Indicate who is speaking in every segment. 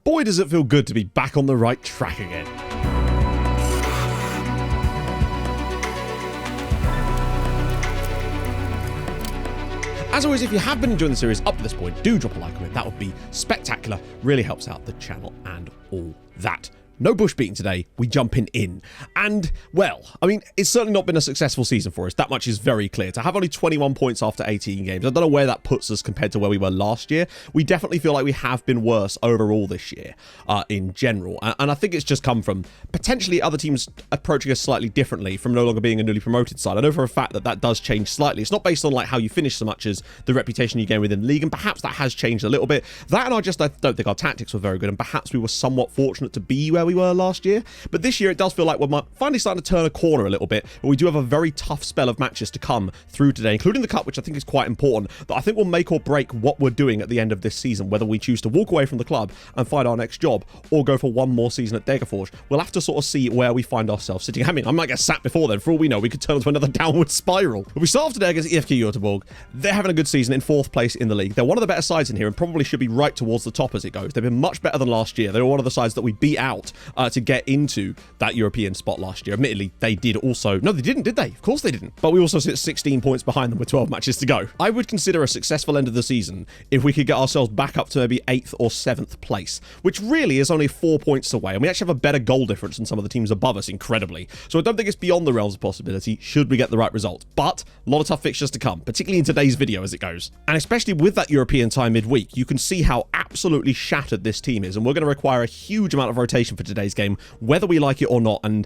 Speaker 1: boy does it feel good to be back on the right track again. As always, if you have been enjoying the series up to this point, do drop a like on it. That would be spectacular. Really helps out the channel and all that. No bush beating today, we jumping in. And, well, I mean, it's certainly not been a successful season for us. That much is very clear. To have only 21 points after 18 games, I don't know where that puts us compared to where we were last year. We definitely feel like we have been worse overall this year in general. And I think it's just come from potentially other teams approaching us slightly differently from no longer being a newly promoted side. I know for a fact that that does change slightly. It's not based on like how you finish so much as the reputation you gain within the league, and perhaps that has changed a little bit. That, and I don't think our tactics were very good, and perhaps we were somewhat fortunate to be where we were last year. But this year it does feel like we're finally starting to turn a corner a little bit, but we do have a very tough spell of matches to come through today, including the cup, which I think is quite important, that I think will make or break what we're doing at the end of this season, whether we choose to walk away from the club and find our next job or go for one more season at Degerfors. We'll have to sort of see where we find ourselves sitting. I mean, I might get sacked before then. For all we know, we could turn into another downward spiral. But we start off today against EFK Göteborg. They're having a good season in 4th place in the league. They're one of the better sides in here and probably should be right towards the top as it goes. They've been much better than last year. They were one of the sides that we beat out to get into that European spot last year. Admittedly, they did also... No, they didn't, did they? Of course they didn't. But we also sit 16 points behind them with 12 matches to go. I would consider a successful end of the season if we could get ourselves back up to maybe 8th or 7th place, which really is only 4 points away. And we actually have a better goal difference than some of the teams above us, incredibly. So I don't think it's beyond the realms of possibility should we get the right result. But a lot of tough fixtures to come, particularly in today's video as it goes. And especially with that European time midweek, you can see how absolutely shattered this team is. And we're going to require a huge amount of rotation for today's game, whether we like it or not. And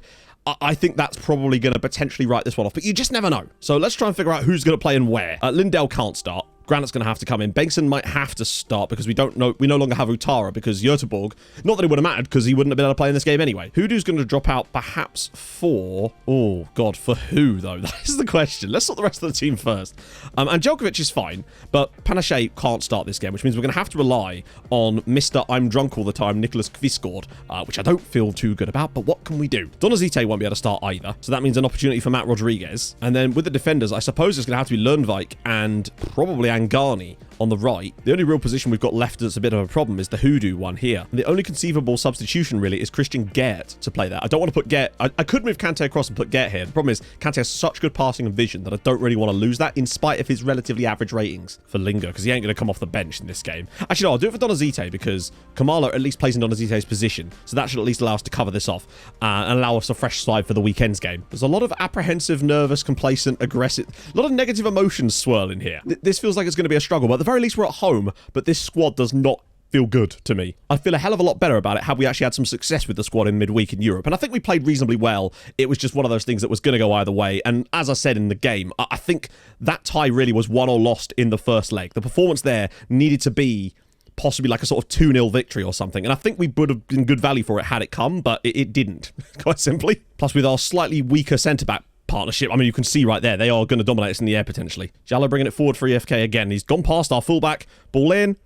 Speaker 1: I think that's probably going to potentially write this one off, but you just never know. So let's try and figure out who's going to play and where. Lindell can't start. Granite's going to have to come in. Bengtsson might have to start because we no longer have Utara because Göteborg, not that it would have mattered because he wouldn't have been able to play in this game anyway. Hoodoo's going to drop out perhaps for... Oh, God, for who, though? That is the question. Let's sort the rest of the team first. And Jelkovic is fine, but Panache can't start this game, which means we're going to have to rely on Mr. I'm drunk all the time, Nicholas Kvistgaard, which I don't feel too good about, but what can we do? Donazite won't be able to start either, so that means an opportunity for Matt Rodriguez. And then with the defenders, I suppose it's going to have to be Lundvik and probably Angani on the right. The only real position we've got left that's a bit of a problem is the Hoodoo one here. And the only conceivable substitution really is Christian Gert to play there. I don't want to put Gert... I could move Kante across and put Gert here. The problem is Kante has such good passing and vision that I don't really want to lose that in spite of his relatively average ratings for Lingo, because he ain't going to come off the bench in this game. Actually, no, I'll do it for Donazite because Kamala at least plays in Donazite's position. So that should at least allow us to cover this off and allow us a fresh side for the weekend's game. There's a lot of apprehensive, nervous, complacent, aggressive... A lot of negative emotions swirling here. This feels like it's going to be a struggle, but at the very least we're at home, but this squad does not feel good to me. I feel a hell of a lot better about it had we actually had some success with the squad in midweek in Europe, and I think we played reasonably well. It was just one of those things that was going to go either way, and as I said in the game, I think that tie really was won or lost in the first leg. The performance there needed to be possibly like a sort of 2-0 victory or something, and I think we would have been good value for it had it come, but it didn't, quite simply. Plus, with our slightly weaker centre-back partnership, I mean, you can see right there, they are going to dominate us in the air potentially. Jallo bringing it forward for EFK again. He's gone past our fullback. Ball in.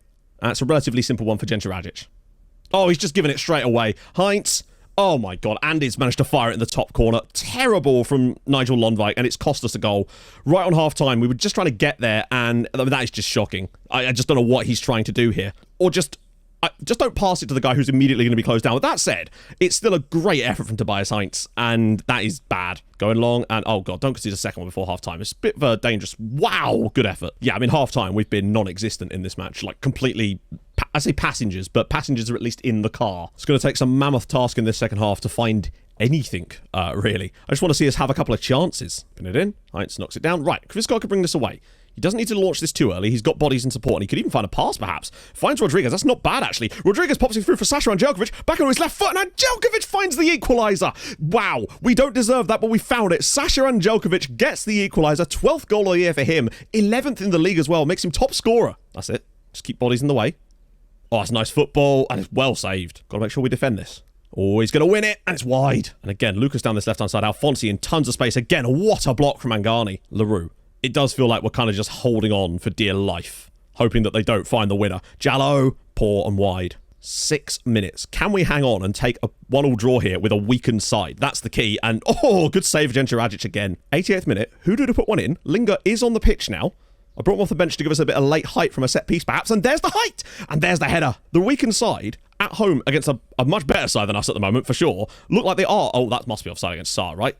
Speaker 1: And it's a relatively simple one for Jenteragic. Oh, he's just given it straight away. Heinz. Oh my God. Andy's managed to fire it in the top corner. Terrible from Nigel Lundvik, and it's cost us a goal. Right on half-time, we were just trying to get there, and that is just shocking. I just don't know what he's trying to do here. Or just don't pass it to the guy who's immediately going to be closed down. With that said, it's still a great effort from Tobias Heinz, and that is bad. Going long, and oh God, don't concede a second one before half-time. It's a bit of a dangerous... Wow, good effort. Yeah, I mean, half-time, we've been non-existent in this match. Like, completely... I say passengers, but passengers are at least in the car. It's going to take some mammoth task in this second half to find anything, really. I just want to see us have a couple of chances. Pin it in. Heinz knocks it down. Right, Kvistgaard could bring this away. He doesn't need to launch this too early. He's got bodies and support, and he could even find a pass, perhaps. Finds Rodriguez. That's not bad, actually. Rodriguez pops it through for Sasha Angelkovic. Back on his left foot, and Angelkovic finds the equaliser. Wow. We don't deserve that, but we found it. Sasha Angelkovic gets the equaliser. 12th goal of the year for him. 11th in the league as well. Makes him top scorer. That's it. Just keep bodies in the way. Oh, that's nice football, and it's well saved. Got to make sure we defend this. Oh, he's going to win it, and it's wide. And again, Lucas down this left-hand side. Alfonsi in tons of space. Again, what a block from Angani. LaRue. It does feel like we're kind of just holding on for dear life, hoping that they don't find the winner. Jallo, poor and wide. 6 minutes. Can we hang on and take a 1-1 draw here with a weakened side? That's the key. And, oh, good save, Jenteragic again. 88th minute. Who did put one in? Linger is on the pitch now. I brought him off the bench to give us a bit of late height from a set piece, perhaps, and there's the height! And there's the header. The weakened side, at home against a much better side than us at the moment, for sure, look like they are. Oh, that must be offside against Saar, right?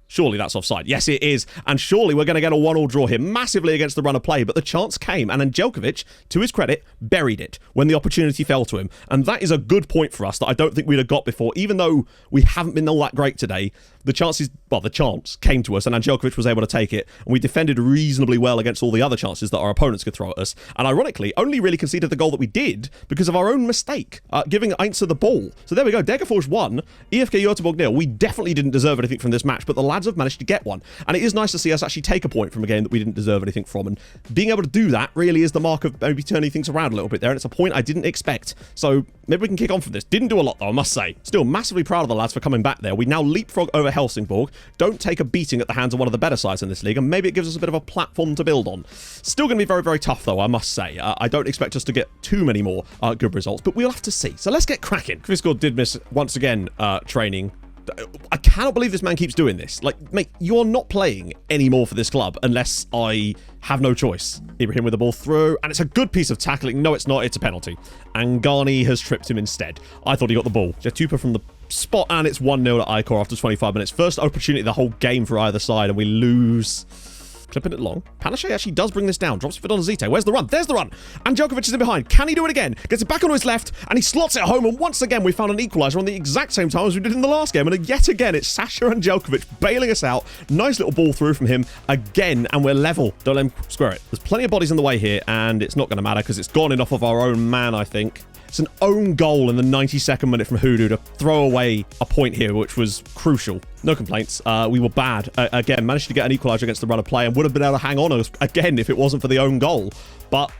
Speaker 1: Surely that's offside. Yes, it is. And surely we're going to get a 1-1 draw here, massively against the run of play. But the chance came, and Anđelković, to his credit, buried it when the opportunity fell to him. And that is a good point for us that I don't think we'd have got before. Even though we haven't been all that great today, the chance came to us, and Anđelković was able to take it. And we defended reasonably well against all the other chances that our opponents could throw at us. And ironically, only really conceded the goal that we did because of our own mistake, giving Einze the ball. So there we go. Degerfors 1, IFK Göteborg 0. We definitely didn't deserve anything from this match, but the lads have managed to get one. And it is nice to see us actually take a point from a game that we didn't deserve anything from. And being able to do that really is the mark of maybe turning things around a little bit there. And it's a point I didn't expect. So maybe we can kick on from this. Didn't do a lot though, I must say. Still massively proud of the lads for coming back there. We now leapfrog over Helsingborg. Don't take a beating at the hands of one of the better sides in this league. And maybe it gives us a bit of a platform to build on. Still going to be very, very tough though, I must say. I don't expect us to get too many more good results, but we'll have to see. So let's get cracking. Kvistgaard did miss once again training. I cannot believe this man keeps doing this. Like, mate, you're not playing anymore for this club unless I have no choice. Ibrahim with the ball through, and it's a good piece of tackling. No, it's not. It's a penalty. And Ghani has tripped him instead. I thought he got the ball. Jetupa from the spot, and it's 1-0 to Icor after 25 minutes. First opportunity the whole game for either side, and we lose. Clipping it long. Panache actually does bring this down. Drops it for Donazite. Where's the run? There's the run. Anđelković is in behind. Can he do it again? Gets it back onto his left, and he slots it home. And once again, we found an equaliser on the exact same time as we did in the last game. And yet again, it's Sasha Anđelković bailing us out. Nice little ball through from him again, and we're level. Don't let him square it. There's plenty of bodies in the way here, and it's not going to matter because it's gone in off of our own man, I think. It's an own goal in the 92nd minute from Hoodoo to throw away a point here, which was crucial. No complaints. We were bad. Again, managed to get an equaliser against the run of play and would have been able to hang on again if it wasn't for the own goal. But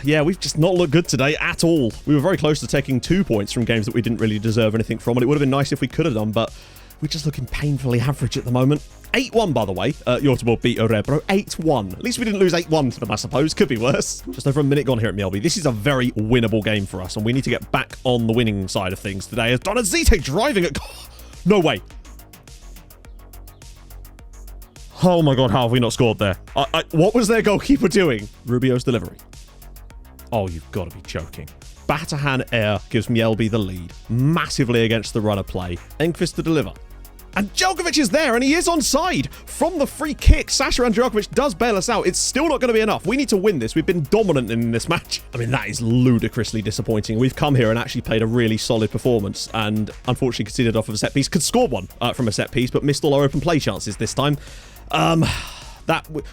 Speaker 1: yeah, we've just not looked good today at all. We were very close to taking 2 points from games that we didn't really deserve anything from, and it would have been nice if we could have done, but we're just looking painfully average at the moment. 8-1, by the way. Göteborg beat Örebro. 8-1. At least we didn't lose 8-1 to them, I suppose. Could be worse. Just over a minute gone here at Mjällby. This is a very winnable game for us, and we need to get back on the winning side of things today. As Donazite driving at... No way. Oh my god, how have we not scored there? What was their goalkeeper doing? Rubio's delivery. Oh, you've got to be joking. Batahan Air gives Mjällby the lead. Massively against the run of play. Enquist to deliver. And Anđelković is there, and he is onside from the free kick. Sasha Anđelković does bail us out. It's still not going to be enough. We need to win this. We've been dominant in this match. I mean, that is ludicrously disappointing. We've come here and actually played a really solid performance, and unfortunately conceded off of a set piece. Could score one from a set piece, but missed all our open play chances this time.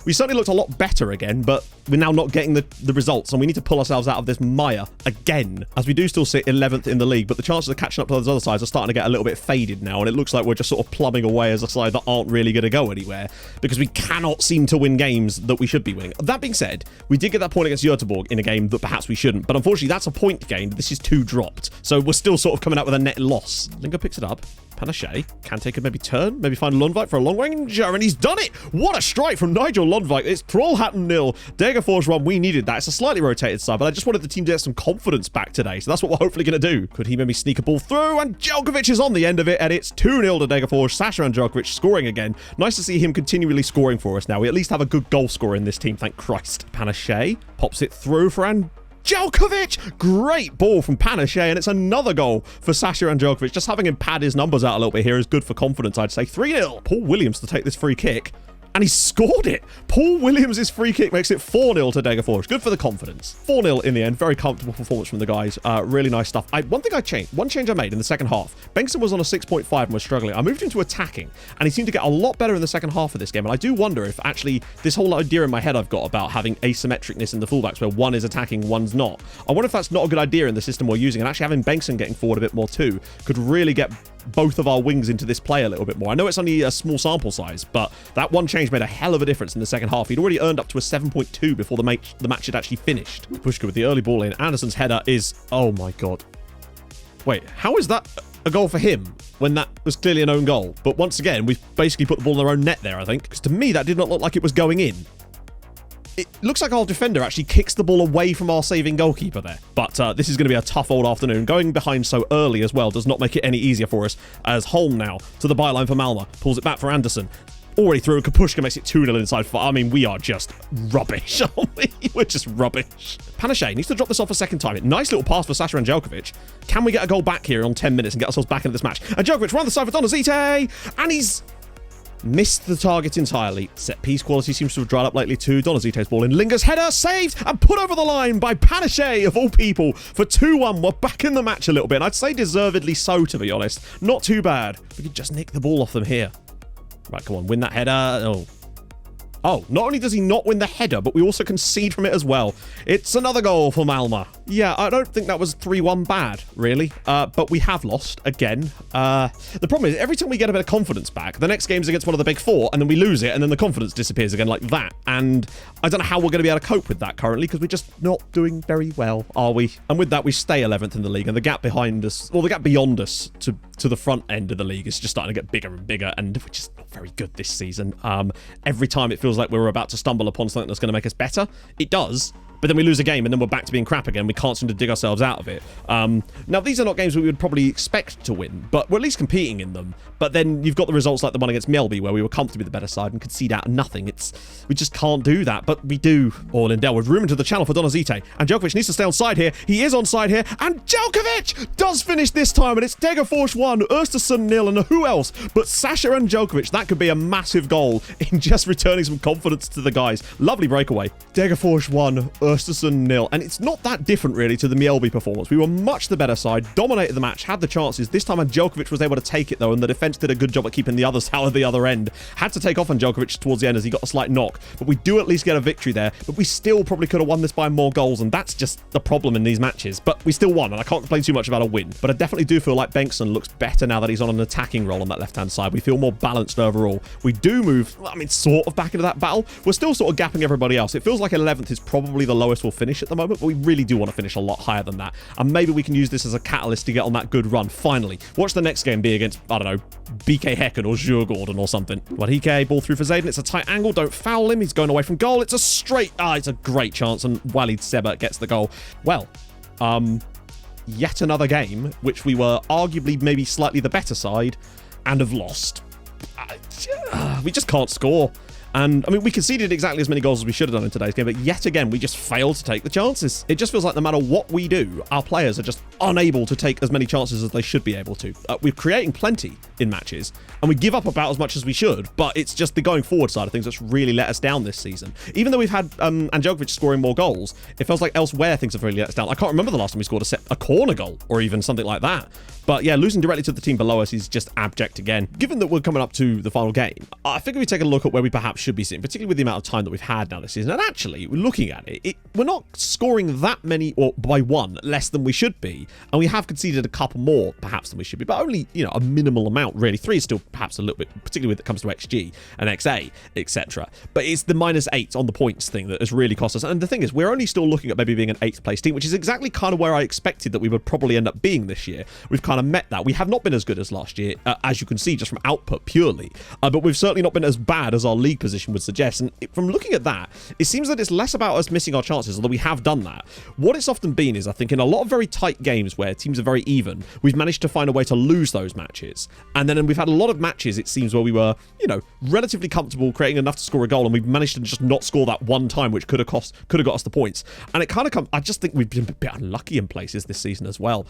Speaker 1: We certainly looked a lot better again, but we're now not getting the results, and we need to pull ourselves out of this mire again, as we do still sit 11th in the league, but the chances of catching up to those other sides are starting to get a little bit faded now, and it looks like we're just sort of plumbing away as a side that aren't really going to go anywhere, because we cannot seem to win games that we should be winning. That being said, we did get that point against Göteborg in a game that perhaps we shouldn't, but unfortunately that's a point gained. This is 2 dropped, so we're still sort of coming out with a net loss. Lingo picks it up. Panache can take a maybe turn, maybe find Lundvik for a long ranger, and he's done it! What a strike from Nigel Lundvik. It's Trollhättan 0, Degerfors 1. We needed that. It's a slightly rotated side, but I just wanted the team to get some confidence back today, so that's what we're hopefully going to do. Could he maybe sneak a ball through? And Anđelković is on the end of it, and it's 2-0 to Degerfors. Sasha Anđelković scoring again. Nice to see him continually scoring for us now. We at least have a good goal scorer in this team, thank Christ. Panache pops it through for Anđelković! Great ball from Panache, and it's another goal for Sasha Anđelković. Just having him pad his numbers out a little bit here is good for confidence, I'd say. 3-0. Paul Williams to take this free kick. And he scored it. Paul Williams' free kick makes it 4-0 to Degerfors. Good for the confidence. 4-0 in the end. Very comfortable performance from the guys. Really nice stuff. One change I made in the second half. Bengtsson was on a 6.5 and was struggling. I moved him to attacking, and he seemed to get a lot better in the second half of this game. And I do wonder if actually this whole idea in my head I've got about having asymmetricness in the fullbacks where one is attacking, one's not. I wonder if that's not a good idea in the system we're using, and actually having Bengtsson getting forward a bit more too could really get both of our wings into this play a little bit more. I know it's only a small sample size, but that one change made a hell of a difference in the second half. He'd already earned up to a 7.2 before the match had actually finished. Pushka with the early ball in. Anderson's header is... Oh my god. Wait, how is that a goal for him when that was clearly an own goal? But once again, we've basically put the ball in their own net there, I think. Because to me, that did not look like it was going in. It looks like our defender actually kicks the ball away from our saving goalkeeper there. But this is going to be a tough old afternoon. Going behind so early as well does not make it any easier for us, as Holm now to the byline for Malmö. Pulls it back for Anderson. already through. Kapushka makes it 2-0 inside 5. I mean, we are just rubbish, aren't we? We're just rubbish. Panache needs to drop this off a second time. Nice little pass for Sasha Anđelković. Can we get a goal back here on 10 minutes and get ourselves back into this match? Anđelković round the side for Donazite, and he's missed the target entirely. Set piece quality seems to have dried up lately too. Donazite's ball in. Linger's header saved and put over the line by Panache of all people for 2-1. We're back in the match a little bit. And I'd say deservedly so, to be honest. Not too bad. We could just nick the ball off them here. Right, come on, win that header. Oh, not only does he not win the header, but we also concede from it as well. It's another goal for Malmö. Yeah, I don't think that was 3-1 bad, really. But we have lost again. The problem is, every time we get a bit of confidence back, the next game's against one of the big four, and then we lose it, and then the confidence disappears again like that. And I don't know how we're going to be able to cope with that currently, because we're just not doing very well, are we? And with that, we stay 11th in the league, and the gap behind us, well, the gap beyond us to the front end of the league is just starting to get bigger and bigger, and we're just not very good this season. Every time it feels like we're about to stumble upon something that's going to make us better, it does. But then we lose a game and then we're back to being crap again. We can't seem to dig ourselves out of it. Now, these are not games we would probably expect to win, but we're at least competing in them. But then you've got the results like the one against Mjällby, where we were comfortably the better side and concede out of nothing. We just can't do that, but we do all in Dell. We've room into the channel for Donazite. And Anđelković needs to stay on side here. He is on side here. And Anđelković does finish this time, and it's Degerfors 1, Östersund 0, and who else but Sasha Anđelković. That could be a massive goal in just returning some confidence to the guys. Lovely breakaway. Degerfors 1, Östersund 0. And it's not that different, really, to the Mjällby performance. We were much the better side, dominated the match, had the chances. This time Anđelković was able to take it, though, and the defence did a good job at keeping the others out of the other end. Had to take off Anđelković towards the end as he got a slight knock, but we do at least get a victory there. But we still probably could have won this by more goals, and that's just the problem in these matches. But we still won, and I can't complain too much about a win. But I definitely do feel like Bengtsson looks better now that he's on an attacking role on that left-hand side. We feel more balanced overall. We do move, I mean, sort of back into that battle. We're still sort of gapping everybody else. It feels like 11th is probably the lowest we'll finish at the moment, but we really do want to finish a lot higher than that. And maybe we can use this as a catalyst to get on that good run, finally. Watch the next game be against, I don't know, BK Häcken or Djurgården or something. Wadhike, ball through for Zayden. It's a tight angle. Don't foul him. He's going away from goal. It's a straight... it's a great chance, and Walid Seba gets the goal. Well, yet another game, which we were arguably maybe slightly the better side and have lost. We just can't score. And, I mean, we conceded exactly as many goals as we should have done in today's game, but yet again, we just failed to take the chances. It just feels like no matter what we do, our players are just unable to take as many chances as they should be able to. We're creating plenty in matches, and we give up about as much as we should, but it's just the going forward side of things that's really let us down this season. Even though we've had Anđelković scoring more goals, it feels like elsewhere things have really let us down. I can't remember the last time we scored a corner goal, or even something like that. But yeah, losing directly to the team below us is just abject again. Given that we're coming up to the final game, I figure we take a look at where we perhaps should be sitting, particularly with the amount of time that we've had now this season. And actually, looking at it, we're not scoring that many, or by one, less than we should be. And we have conceded a couple more, perhaps, than we should be, but only, you know, a minimal amount, really. 3 is still perhaps a little bit, particularly when it comes to XG and XA, etc. But it's the -8 on the points thing that has really cost us. And the thing is, we're only still looking at maybe being an 8th place team, which is exactly kind of where I expected that we would probably end up being this year. We've kind of met that. We have not been as good as last year, as you can see, just from output purely. But we've certainly not been as bad as our league position would suggest. And from looking at that, it seems that it's less about us missing our chances, although we have done that. What it's often been is, I think, in a lot of very tight games where teams are very even, we've managed to find a way to lose those matches. And then we've had a lot of matches, it seems, where we were, you know, relatively comfortable creating enough to score a goal, and we've managed to just not score that one time, which could have got us the points. And it kind of comes, I just think we've been a bit unlucky in places this season as well.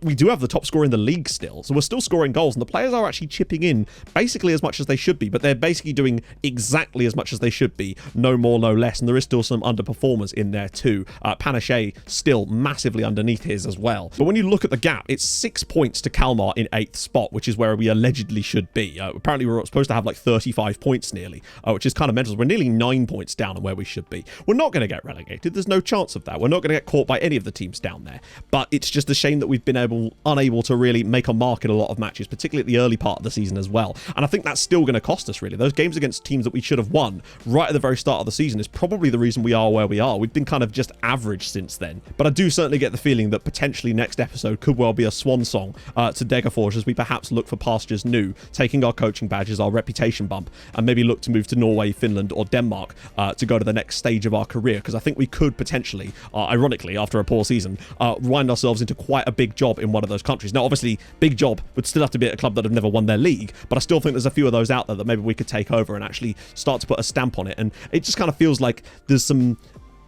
Speaker 1: We do have the top scorer in the league still, so we're still scoring goals, and the players are actually chipping in basically as much as they should be, but they're basically doing exactly as much as they should be, no more, no less, and there is still some underperformers in there too. Panache still massively underneath his as well. But when you look at the gap, it's 6 points to Kalmar in 8th spot, which is where we allegedly should be. Apparently we're supposed to have like 35 points nearly, which is kind of mental. We're nearly 9 points down on where we should be. We're not going to get relegated. There's no chance of that. We're not going to get caught by any of the teams down there. But it's just a shame that we've been unable to really make a mark in a lot of matches, particularly at the early part of the season as well. And I think that's still going to cost us, really. Those games against teams that we should have won right at the very start of the season is probably the reason we are where we are. We've been kind of just average since then. But I do certainly get the feeling that potentially next episode could well be a swan song to Degerfors as we perhaps look for pastures new, taking our coaching badges, our reputation bump, and maybe look to move to Norway, Finland, or Denmark to go to the next stage of our career. Because I think we could potentially, ironically, after a poor season, wind ourselves into quite a big job in one of those countries. Now, Now, obviously, big job would still have to be at a club that have never won their league, but I still think there's a few of those out there that maybe we could take over and actually start to put a stamp on it. And it just kind of feels like there's some,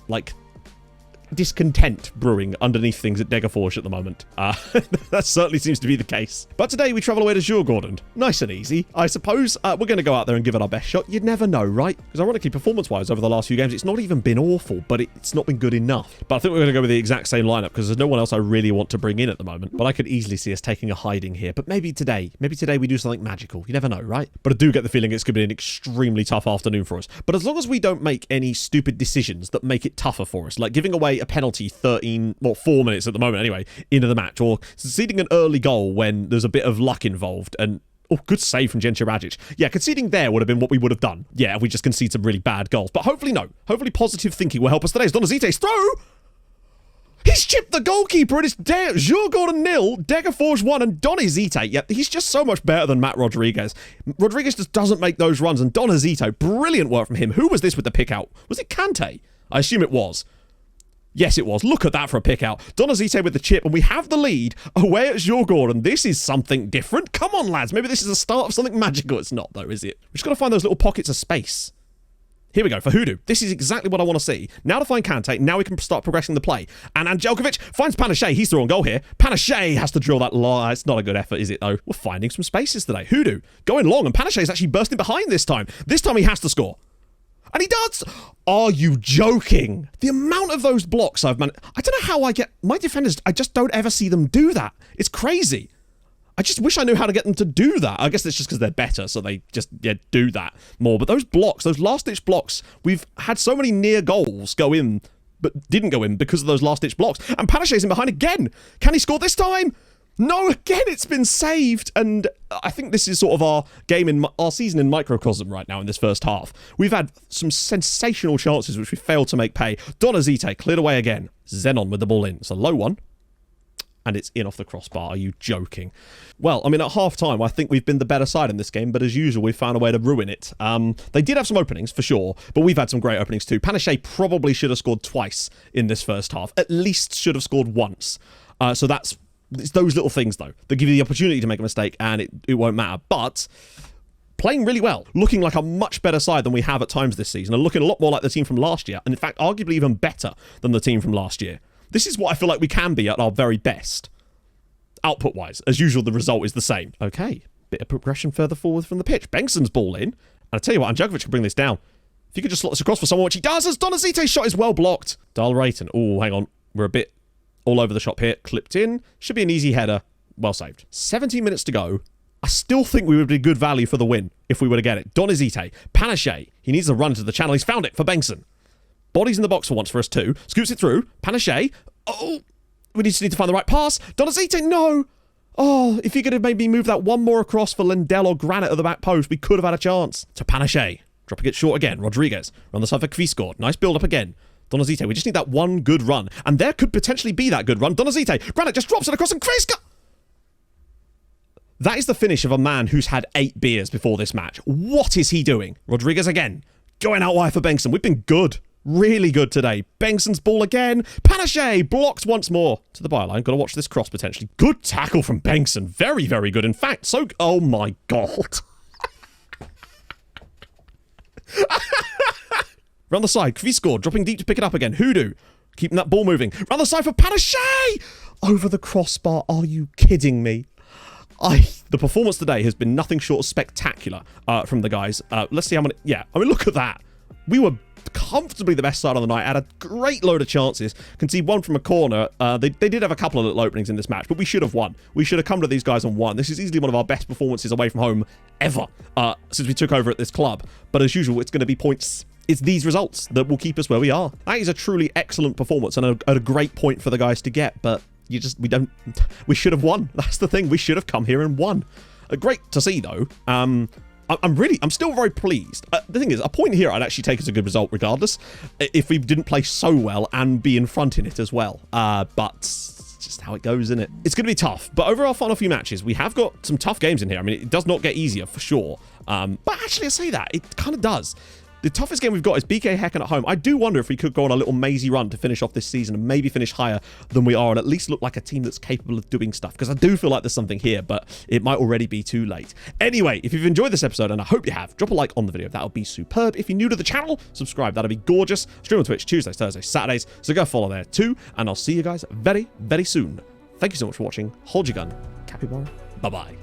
Speaker 1: like, discontent brewing underneath things at Degerfors at the moment. That certainly seems to be the case. But today we travel away to Djurgården. Nice and easy, I suppose. We're going to go out there and give it our best shot. You'd never know, right? Because ironically, performance-wise, over the last few games, it's not even been awful, but it's not been good enough. But I think we're going to go with the exact same lineup because there's no one else I really want to bring in at the moment. But I could easily see us taking a hiding here. But maybe today we do something magical. You never know, right? But I do get the feeling it's going to be an extremely tough afternoon for us. But as long as we don't make any stupid decisions that make it tougher for us, like giving away a penalty 4 minutes at the moment anyway, into the match, or conceding an early goal when there's a bit of luck involved, and oh, good save from Jencha Rajic. Yeah, conceding there would have been what we would have done. Yeah, if we just concede some really bad goals. But hopefully no. Hopefully positive thinking will help us today. It's Donazite's throw! He's chipped the goalkeeper and it's Djurgården 0, Degerfors 1, and Donazite. Yeah, he's just so much better than Matt Rodriguez. Rodriguez just doesn't make those runs, and Donazite, brilliant work from him. Who was this with the pick out? Was it Kante? I assume it was. Yes, it was. Look at that for a pick out. Donazite with the chip, and we have the lead away at Djurgården. This is something different. Come on, lads. Maybe this is the start of something magical. It's not, though, is it? We've just got to find those little pockets of space. Here we go for Hoodoo. This is exactly what I want to see. Now to find Kante. Now we can start progressing the play. And Angelkovic finds Panache. He's through on goal here. Panache has to drill that line. It's not a good effort, is it, though? We're finding some spaces today. Hoodoo going long, and Panache is actually bursting behind this time. This time he has to score. And he does. Are you joking? The amount of those blocks I've managed. I don't know how I get my defenders. I just don't ever see them do that. It's crazy. I just wish I knew how to get them to do that. I guess it's just because they're better, so they just do that more. But those blocks, those last-ditch blocks, we've had so many near goals go in, but didn't go in because of those last-ditch blocks. And Panache's in behind again. Can he score this time? No, again, it's been saved. And I think this is sort of our game in our season in microcosm right now in this first half. We've had some sensational chances which we failed to make pay. Donazite cleared away again. Zenon with the ball in. It's a low one. And it's in off the crossbar. Are you joking? Well, I mean, at half-time, I think we've been the better side in this game, but as usual, we've found a way to ruin it. They did have some openings, for sure, but we've had some great openings too. Panache probably should have scored twice in this first half. At least should have scored once. So it's those little things, though, that give you the opportunity to make a mistake, and it won't matter. But playing really well, looking like a much better side than we have at times this season, and looking a lot more like the team from last year, and in fact, arguably even better than the team from last year. This is what I feel like we can be at our very best. Output-wise, as usual, the result is the same. Okay, bit of progression further forward from the pitch. Bengtson's ball in. And I tell you what, Angelkovic can bring this down. If you could just slot this across for someone, which he does, as Donazite's shot is well blocked. Dalrayton. Oh, hang on. We're a bit all over the shop here. Clipped in. Should be an easy header. Well saved. 17 minutes to go. I still think we would be good value for the win if we were to get it. Donazite. Panache. He needs to run to the channel. He's found it for Bengtson. Bodies in the box for once for us too. Scoops it through. Panache. Oh, we need to find the right pass. Donazite, no. Oh, if he could have maybe moved that one more across for Lindell or Granite at the back post, we could have had a chance. To Panache. Dropping it short again. Rodriguez. On the side for Kvistgård. Nice build up again. Donazite, we just need that one good run. And there could potentially be that good run. Donazite. Granite just drops it across and Kvistgård. That is the finish of a man who's had 8 beers before this match. What is he doing? Rodriguez again. Going out wide for Bengtsson. We've been good. Really good today. Bengtson's ball again. Panache blocked once more to the byline. Got to watch this cross potentially. Good tackle from Bengtsson. Very, very good. In fact, oh my God. Round the side, Kvistgård dropping deep to pick it up again. Hoodoo keeping that ball moving. Round the side for Panache. Over the crossbar. Are you kidding me? The performance today has been nothing short of spectacular from the guys. Let's see how many. Yeah, I mean, look at that. We were comfortably the best side on the night, had a great load of chances, concede one from a corner. They did have a couple of little openings in this match, but we should have won. We should have come to these guys and won. This is easily one of our best performances away from home ever since we took over at this club. But as usual, it's going to be points. It's these results that will keep us where we are. That is a truly excellent performance and a great point for the guys to get, but we should have won. That's the thing. We should have come here and won. Great to see, though. I'm still very pleased. The thing is, a point here I'd actually take as a good result regardless, if we didn't play so well and be in front in it as well. But it's just how it goes, isn't it? It's going to be tough, but over our final few matches, we have got some tough games in here. I mean, it does not get easier for sure. But actually, I say that, it kind of does. The toughest game we've got is BK Häcken at home. I do wonder if we could go on a little mazy run to finish off this season and maybe finish higher than we are and at least look like a team that's capable of doing stuff, because I do feel like there's something here, but it might already be too late. Anyway, if you've enjoyed this episode, and I hope you have, drop a like on the video. That would be superb. If you're new to the channel, subscribe. That'd be gorgeous. Stream on Twitch Tuesdays, Thursdays, Saturdays, so go follow there too, and I'll see you guys very, very soon. Thank you so much for watching. Hold your gun. Capybara. Bye-bye.